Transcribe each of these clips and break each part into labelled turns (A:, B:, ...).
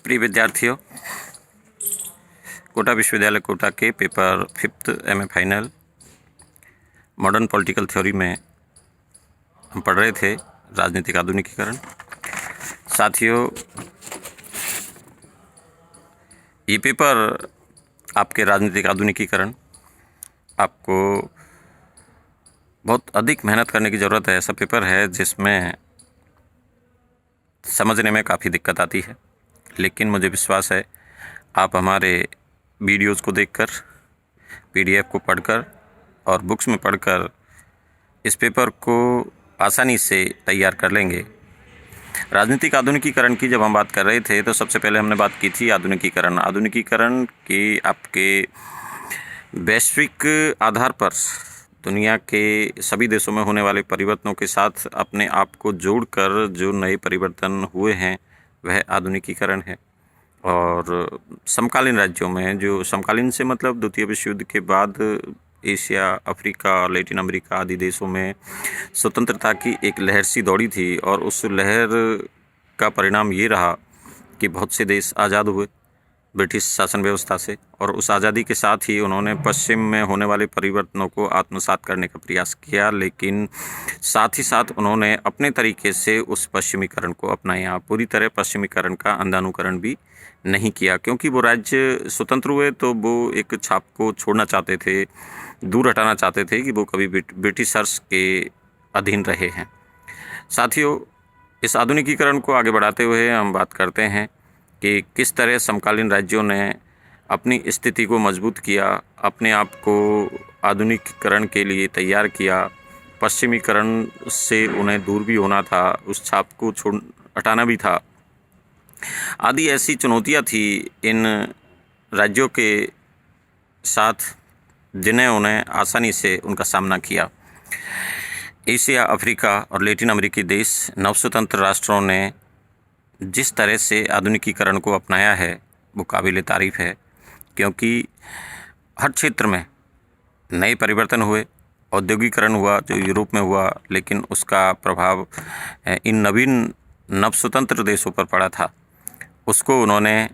A: प्रिय विद्यार्थियों, कोटा विश्वविद्यालय कोटा के paper 5th MA final modern political theory में हम पढ़ रहे थे राजनीतिक आधुनिकीकरण। साथियों, ये पेपर आपके राजनीतिक आधुनिकीकरण आपको बहुत अधिक मेहनत करने की ज़रूरत है। ऐसा पेपर है जिसमें समझने में काफ़ी दिक्कत आती है, लेकिन मुझे विश्वास है आप हमारे वीडियोज़ को देखकर, पीडीएफ को पढ़कर और बुक्स में पढ़कर इस पेपर को आसानी से तैयार कर लेंगे। राजनीतिक आधुनिकीकरण की जब हम बात कर रहे थे तो सबसे पहले हमने बात की थी आधुनिकीकरण की आपके वैश्विक आधार पर दुनिया के सभी देशों में होने वाले परिवर्तनों के साथ अपने आप को जोड़कर जो नए परिवर्तन हुए हैं वह आधुनिकीकरण है। और समकालीन राज्यों में, जो समकालीन से मतलब द्वितीय विश्व युद्ध के बाद एशिया, अफ्रीका, लैटिन अमेरिका आदि देशों में स्वतंत्रता की एक लहर सी दौड़ी थी और उस लहर का परिणाम ये रहा कि बहुत से देश आज़ाद हुए ब्रिटिश शासन व्यवस्था से, और उस आज़ादी के साथ ही उन्होंने पश्चिम में होने वाले परिवर्तनों को आत्मसात करने का प्रयास किया, लेकिन साथ ही साथ उन्होंने अपने तरीके से उस पश्चिमीकरण को अपनाया। पूरी तरह पश्चिमीकरण का अंधानुकरण भी नहीं किया, क्योंकि वो राज्य स्वतंत्र हुए तो वो एक छाप को छोड़ना चाहते थे, दूर हटाना चाहते थे कि वो कभी ब्रिटिशर्स के अधीन रहे हैं। साथियों, इस आधुनिकीकरण को आगे बढ़ाते हुए हम बात करते हैं कि किस तरह समकालीन राज्यों ने अपनी स्थिति को मजबूत किया, अपने आप को आधुनिकीकरण के लिए तैयार किया। पश्चिमीकरण से उन्हें दूर भी होना था, उस छाप को हटाना भी था। आदि ऐसी चुनौतियां थी इन राज्यों के साथ जिन्हें उन्हें आसानी से उनका सामना किया। एशिया, अफ्रीका और लैटिन अमेरिकी देश नवस्वतंत्र राष्ट्रों ने जिस तरह से आधुनिकीकरण को अपनाया है वो काबिल तारीफ़ है, क्योंकि हर क्षेत्र में नए परिवर्तन हुए। औद्योगिकरण हुआ जो यूरोप में हुआ, लेकिन उसका प्रभाव इन नवीन नवस्वतंत्र देशों पर पड़ा था। उसको उन्होंने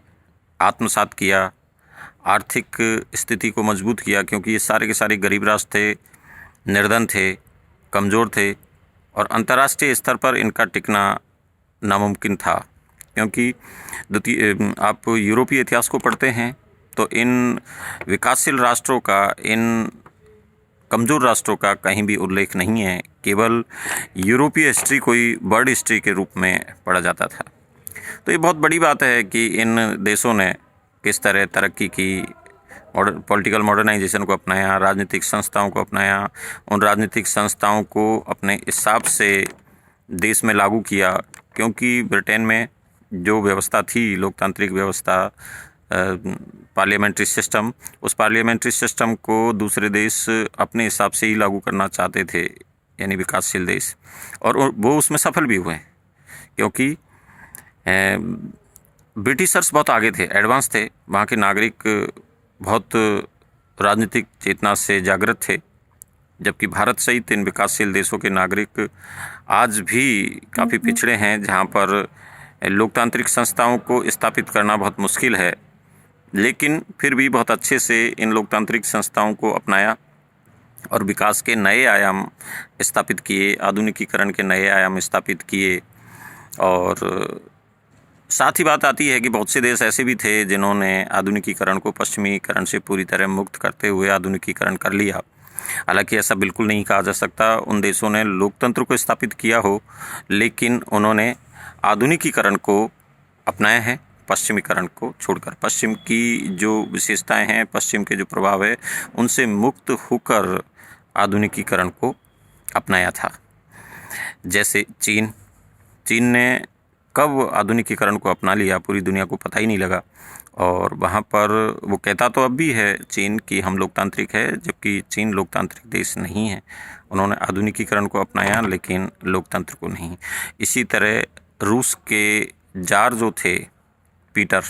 A: आत्मसात किया, आर्थिक स्थिति को मजबूत किया, क्योंकि ये सारे के सारे गरीब राष्ट्र थे, निर्धन थे, कमज़ोर थे और अंतर्राष्ट्रीय स्तर पर इनका टिकना नामुमकिन था। क्योंकि आप यूरोपीय इतिहास को पढ़ते हैं तो इन विकासशील राष्ट्रों का, इन कमज़ोर राष्ट्रों का कहीं भी उल्लेख नहीं है। केवल यूरोपीय हिस्ट्री कोई वर्ल्ड हिस्ट्री के रूप में पढ़ा जाता था। तो ये बहुत बड़ी बात है कि इन देशों ने किस तरह तरक्की की, पॉलिटिकल मॉडर्नाइजेशन को अपनाया, राजनीतिक संस्थाओं को अपनाया, उन राजनीतिक संस्थाओं को अपने हिसाब से देश में लागू किया। क्योंकि ब्रिटेन में जो व्यवस्था थी, लोकतांत्रिक व्यवस्था, पार्लियामेंट्री सिस्टम, उस पार्लियामेंट्री सिस्टम को दूसरे देश अपने हिसाब से ही लागू करना चाहते थे, यानी विकासशील देश, और वो उसमें सफल भी हुए, क्योंकि ब्रिटिशर्स बहुत आगे थे, एडवांस थे। वहाँ के नागरिक बहुत राजनीतिक चेतना से जागृत थे, जबकि भारत सहित इन विकासशील देशों के नागरिक आज भी काफ़ी पिछड़े हैं, जहाँ पर लोकतांत्रिक संस्थाओं को स्थापित करना बहुत मुश्किल है। लेकिन फिर भी बहुत अच्छे से इन लोकतांत्रिक संस्थाओं को अपनाया और विकास के नए आयाम स्थापित किए, आधुनिकीकरण के नए आयाम स्थापित किए। और साथ ही बात आती है कि बहुत से देश ऐसे भी थे जिन्होंने आधुनिकीकरण को पश्चिमीकरण से पूरी तरह मुक्त करते हुए आधुनिकीकरण कर लिया। हालांकि ऐसा बिल्कुल नहीं कहा जा सकता उन देशों ने लोकतंत्र को स्थापित किया हो, लेकिन उन्होंने आधुनिकीकरण को अपनाया है पश्चिमीकरण को छोड़कर। पश्चिम की जो विशेषताएं हैं, पश्चिम के जो प्रभाव है, उनसे मुक्त होकर आधुनिकीकरण को अपनाया था। जैसे चीन ने कब आधुनिकीकरण को अपना लिया पूरी दुनिया को पता ही नहीं लगा, और वहाँ पर वो कहता तो अब भी है चीन कि हम लोकतांत्रिक है, जबकि चीन लोकतांत्रिक देश नहीं है। उन्होंने आधुनिकीकरण को अपनाया लेकिन लोकतंत्र को नहीं। इसी तरह रूस के जार जो थे पीटर,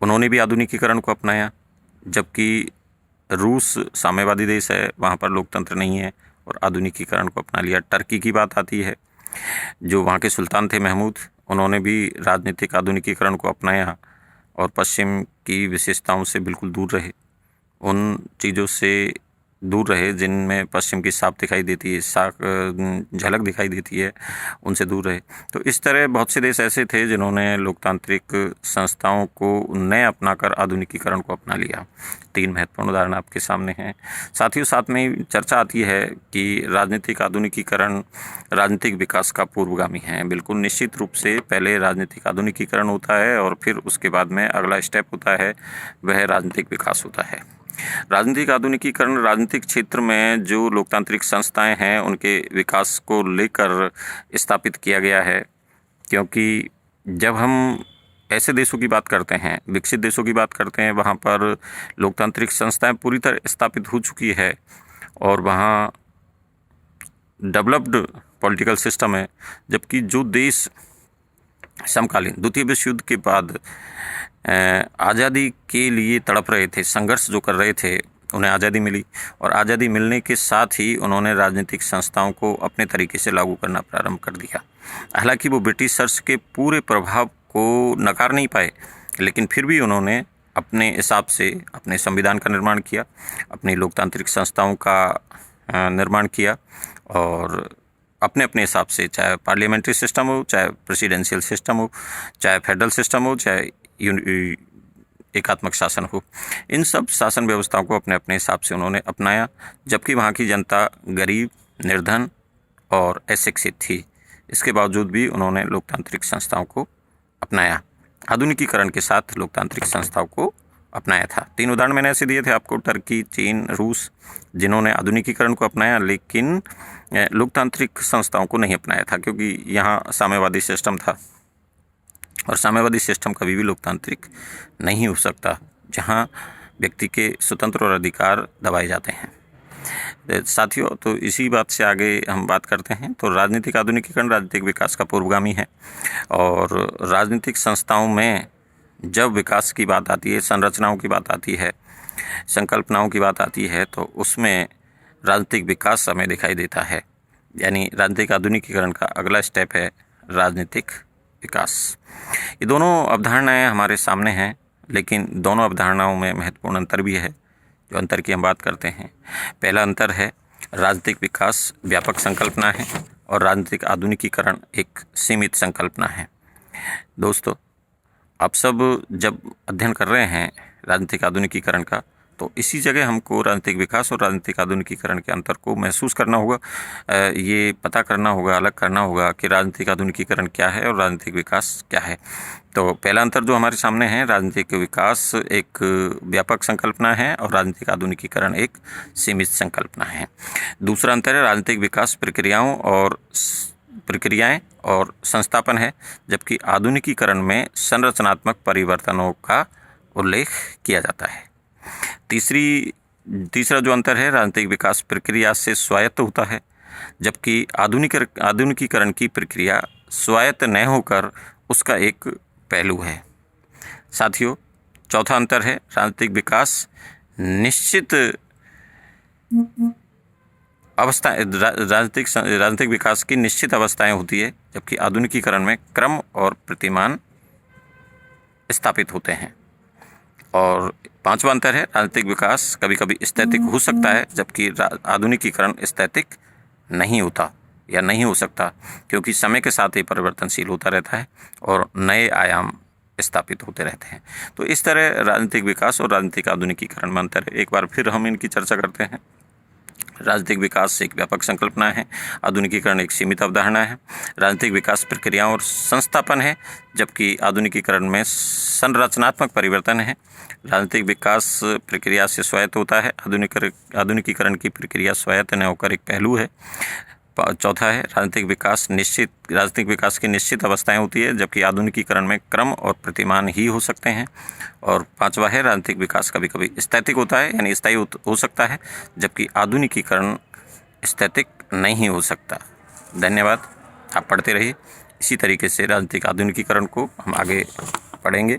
A: उन्होंने भी आधुनिकीकरण को अपनाया, जबकि रूस साम्यवादी देश है, वहाँ पर लोकतंत्र नहीं है, और आधुनिकीकरण को अपना लिया। टर्की की बात आती है, जो वहाँ के सुल्तान थे महमूद, उन्होंने भी राजनीतिक आधुनिकीकरण को अपनाया और पश्चिम की विशेषताओं से बिल्कुल दूर रहे, उन चीज़ों से दूर रहे जिनमें पश्चिम की साफ दिखाई देती है, साफ झलक दिखाई देती है, उनसे दूर रहे। तो इस तरह बहुत से देश ऐसे थे जिन्होंने लोकतांत्रिक संस्थाओं को नए अपनाकर आधुनिकीकरण को अपना लिया। 3 महत्वपूर्ण उदाहरण आपके सामने हैं। साथियों, साथ में चर्चा आती है कि राजनीतिक आधुनिकीकरण राजनीतिक विकास का पूर्वगामी है। बिल्कुल निश्चित रूप से पहले राजनीतिक आधुनिकीकरण होता है और फिर उसके बाद में अगला स्टेप होता है, वह राजनीतिक विकास होता है। राजनीतिक आधुनिकीकरण राजनीतिक क्षेत्र में जो लोकतांत्रिक संस्थाएं हैं उनके विकास को लेकर स्थापित किया गया है, क्योंकि जब हम ऐसे देशों की बात करते हैं, विकसित देशों की बात करते हैं, वहाँ पर लोकतांत्रिक संस्थाएं पूरी तरह स्थापित हो चुकी है और वहाँ डेवलप्ड पॉलिटिकल सिस्टम है। जबकि जो देश समकालीन द्वितीय विश्व युद्ध के बाद आज़ादी के लिए तड़प रहे थे, संघर्ष जो कर रहे थे, उन्हें आज़ादी मिली और आज़ादी मिलने के साथ ही उन्होंने राजनीतिक संस्थाओं को अपने तरीके से लागू करना प्रारंभ कर दिया। हालांकि वो ब्रिटिशर्स के पूरे प्रभाव को नकार नहीं पाए, लेकिन फिर भी उन्होंने अपने हिसाब से अपने संविधान का निर्माण किया, अपनी लोकतांत्रिक संस्थाओं का निर्माण किया और अपने अपने हिसाब से, चाहे पार्लियामेंट्री सिस्टम हो, चाहे प्रेसिडेंशियल सिस्टम हो, चाहे फेडरल सिस्टम हो, चाहे एकात्मक शासन हो, इन सब शासन व्यवस्थाओं को अपने अपने हिसाब से उन्होंने अपनाया। जबकि वहाँ की जनता गरीब, निर्धन और अशिक्षित थी, इसके बावजूद भी उन्होंने लोकतांत्रिक संस्थाओं को अपनाया, आधुनिकीकरण के साथ लोकतांत्रिक संस्थाओं को अपनाया था। 3 उदाहरण मैंने ऐसे दिए थे आपको, टर्की, चीन, रूस, जिन्होंने आधुनिकीकरण को अपनाया लेकिन लोकतांत्रिक संस्थाओं को नहीं अपनाया था, क्योंकि यहाँ साम्यवादी सिस्टम था और साम्यवादी सिस्टम कभी भी लोकतांत्रिक नहीं हो सकता जहाँ व्यक्ति के स्वतंत्र और अधिकार दबाए जाते हैं। साथियों, तो इसी बात से आगे हम बात करते हैं। तो राजनीतिक आधुनिकीकरण राजनीतिक विकास का पूर्वगामी है और राजनीतिक संस्थाओं में जब विकास की बात आती है, संरचनाओं की बात आती है, संकल्पनाओं की बात आती है, तो उसमें राजनीतिक विकास हमें दिखाई देता है। यानी राजनीतिक आधुनिकीकरण का अगला स्टेप है राजनीतिक विकास। ये दोनों अवधारणाएं हमारे सामने हैं, लेकिन दोनों अवधारणाओं में महत्वपूर्ण अंतर भी है। जो अंतर की हम बात करते हैं, पहला अंतर है राजनीतिक विकास व्यापक संकल्पना है और राजनीतिक आधुनिकीकरण एक सीमित संकल्पना है। दोस्तों, आप सब जब अध्ययन कर रहे हैं राजनीतिक आधुनिकीकरण का, तो इसी जगह हमको राजनीतिक विकास और राजनीतिक आधुनिकीकरण के अंतर को महसूस करना होगा, ये पता करना होगा, अलग करना होगा कि राजनीतिक आधुनिकीकरण क्या है और राजनीतिक विकास क्या है। तो पहला अंतर जो हमारे सामने है, राजनीतिक विकास एक व्यापक संकल्पना है और राजनीतिक आधुनिकीकरण एक सीमित संकल्पना है। दूसरा अंतर है राजनीतिक विकास प्रक्रियाएं और संस्थापन है, जबकि आधुनिकीकरण में संरचनात्मक परिवर्तनों का उल्लेख किया जाता है। तीसरा जो अंतर है, राजनीतिक विकास प्रक्रिया से स्वायत्त होता है, जबकि आधुनिकीकरण की प्रक्रिया स्वायत्त न होकर उसका एक पहलू है। साथियों, चौथा अंतर है राजनीतिक विकास निश्चित अवस्था राजनीतिक विकास की निश्चित अवस्थाएं होती है, जबकि आधुनिकीकरण में क्रम और प्रतिमान स्थापित होते हैं। और पांचवा अंतर है राजनीतिक विकास कभी कभी स्थैतिक हो सकता है, जबकि आधुनिकीकरण स्थैतिक नहीं होता या नहीं हो सकता, क्योंकि समय के साथ ही परिवर्तनशील होता रहता है और नए आयाम स्थापित होते रहते हैं। तो इस तरह राजनीतिक विकास और राजनीतिक आधुनिकीकरण में अंतर है। एक बार फिर हम इनकी चर्चा करते हैं। राजनीतिक विकास एक व्यापक संकल्पना है, आधुनिकीकरण एक सीमित अवधारणा है। राजनीतिक विकास प्रक्रियाओं और संस्थापन है, जबकि आधुनिकीकरण में संरचनात्मक परिवर्तन है। राजनीतिक विकास प्रक्रिया से स्वायत्त होता है, आधुनिकीकरण की प्रक्रिया स्वायत्त न होकर एक पहलू है। चौथा है राजनीतिक विकास की निश्चित अवस्थाएं होती है, जबकि आधुनिकीकरण में क्रम और प्रतिमान ही हो सकते हैं। और पांचवा है राजनीतिक विकास कभी कभी स्थैतिक होता है, यानी स्थायी हो सकता है, जबकि आधुनिकीकरण स्थैतिक नहीं हो सकता। धन्यवाद। आप पढ़ते रहिए। इसी तरीके से राजनीतिक आधुनिकीकरण को हम आगे पढ़ेंगे।